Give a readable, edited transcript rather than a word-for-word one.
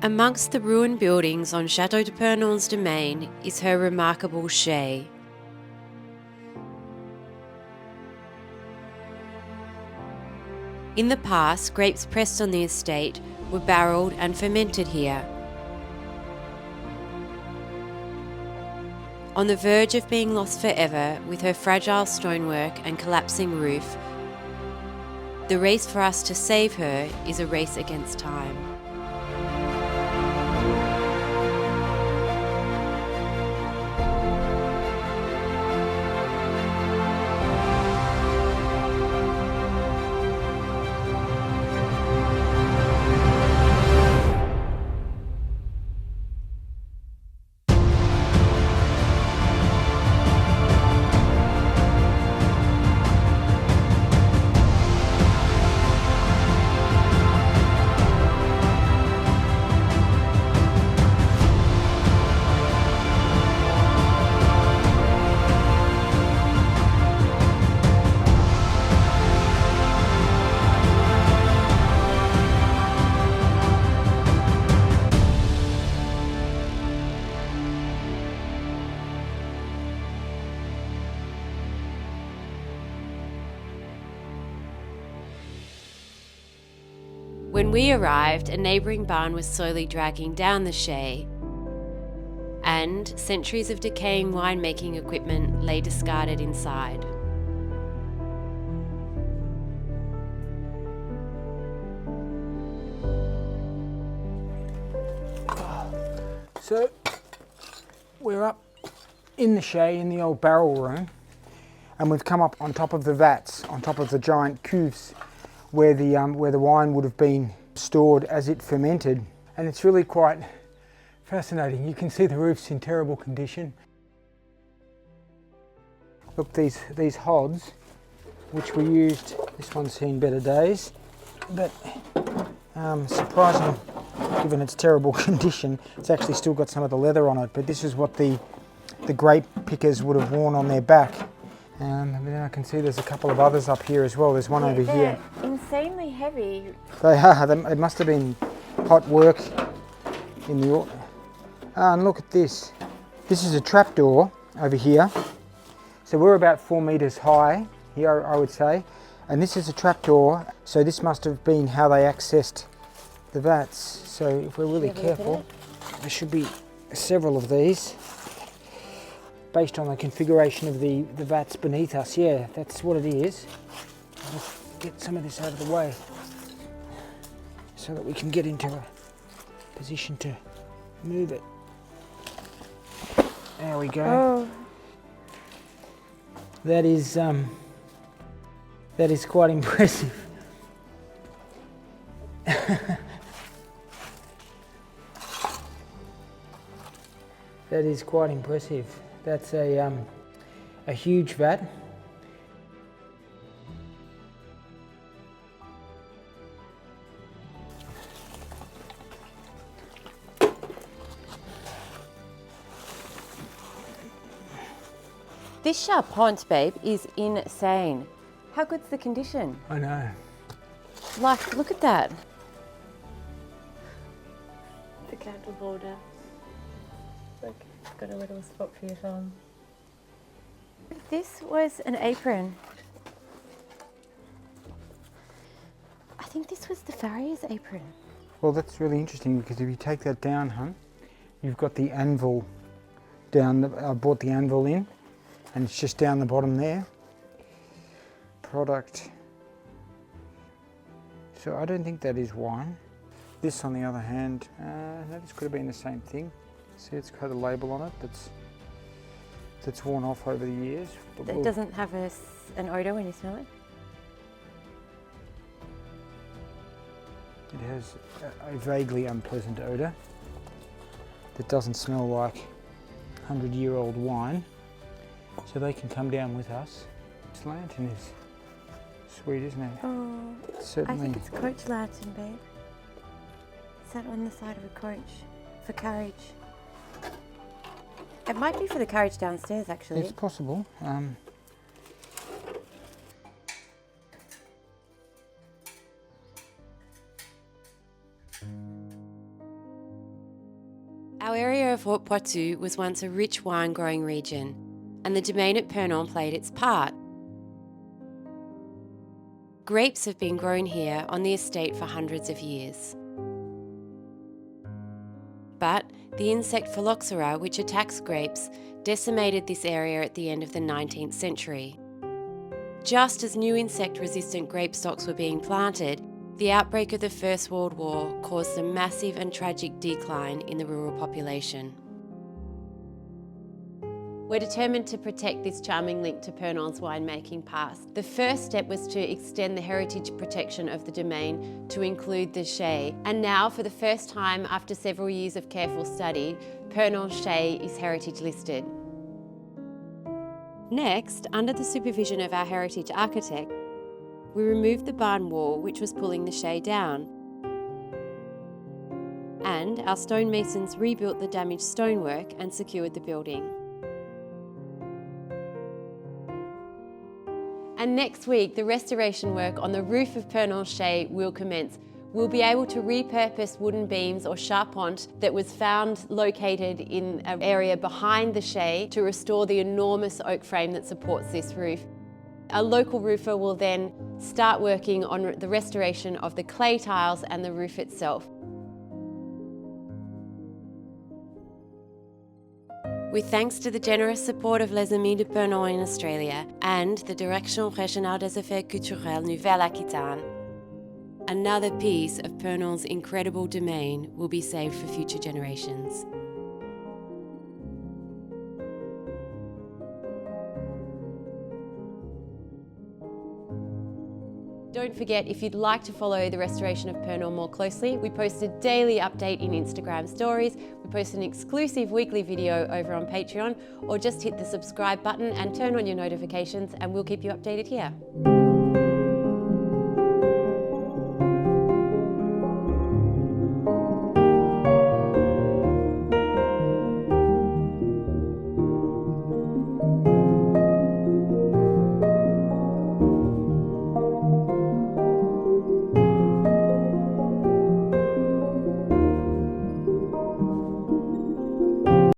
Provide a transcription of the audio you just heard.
Amongst the ruined buildings on Château de Pernon's domain is her remarkable chai. In the past, grapes pressed on the estate were barrelled and fermented here. On the verge of being lost forever, with her fragile stonework and collapsing roof, the race for us to save her is a race against time. When we arrived, a neighbouring barn was slowly dragging down the chai, and centuries of decaying winemaking equipment lay discarded inside. So we're up in the chai in the old barrel room, and we've come up on top of the vats, on top of the giant cuves where the wine would have been stored as it fermented, and it's really quite fascinating. You can see the roof's in terrible condition. Look, these hods, which were used, this one's seen better days, but surprising given its terrible condition. It's actually still got some of the leather on it, but this is what the grape pickers would have worn on their back. And then I can see there's a couple of others up here as well. There's one over here. Insanely heavy. They are. It must have been hot work in the... and look at this. This is a trapdoor over here. So we're about 4 meters high here, I would say. And this is a trapdoor. So this must have been how they accessed the vats. So if we're really careful, there should be several of these. Based on the configuration of the vats beneath us. Yeah, that's what it is. Let's get some of this out of the way so that we can get into a position to move it. There we go. Oh. That is quite impressive. That is quite impressive. That's a huge vat. This Charpente, babe, is insane. How good's the condition? I know. Like, look at that. The candle holder. Look, it's got a little spot for your thumb. This was an apron. I think this was the farrier's apron. Well, that's really interesting because if you take that down, hun, you've got the anvil down. I brought the anvil in, and it's just down the bottom there. Product. So I don't think that is wine. This, on the other hand, this could have been the same thing. See, it's got a label on it that's worn off over the years. It doesn't have an odour when you smell it? It has a vaguely unpleasant odour that doesn't smell like 100-year-old wine. So they can come down with us. This lantern is sweet, isn't it? Oh, certainly. I think it's coach lantern, babe. It's that on the side of a coach for carriage. It might be for the carriage downstairs, actually. It's possible. Our area of Haute-Poitou was once a rich wine-growing region, and the domain at Pernon played its part. Grapes have been grown here on the estate for hundreds of years. But the insect Phylloxera, which attacks grapes, decimated this area at the end of the 19th century. Just as new insect-resistant grape stocks were being planted, the outbreak of the First World War caused a massive and tragic decline in the rural population. We're determined to protect this charming link to Pernon's winemaking past. The first step was to extend the heritage protection of the domain to include the Chais, and now, for the first time after several years of careful study, Pernon Chais is heritage listed. Next, under the supervision of our heritage architect, we removed the barn wall which was pulling the Chais down. And our stonemasons rebuilt the damaged stonework and secured the building. And next week, the restoration work on the roof of Pernon Chais will commence. We'll be able to repurpose wooden beams or charpente that was found located in an area behind the Chais to restore the enormous oak frame that supports this roof. A local roofer will then start working on the restoration of the clay tiles and the roof itself. With thanks to the generous support of Les Amis de Pernon in Australia and the Direction Régionale des Affaires Culturelles Nouvelle-Aquitaine, another piece of Pernon's incredible domain will be saved for future generations. Don't forget, if you'd like to follow the restoration of Pernon more closely, we post a daily update in Instagram stories, we post an exclusive weekly video over on Patreon, or just hit the subscribe button and turn on your notifications and we'll keep you updated here.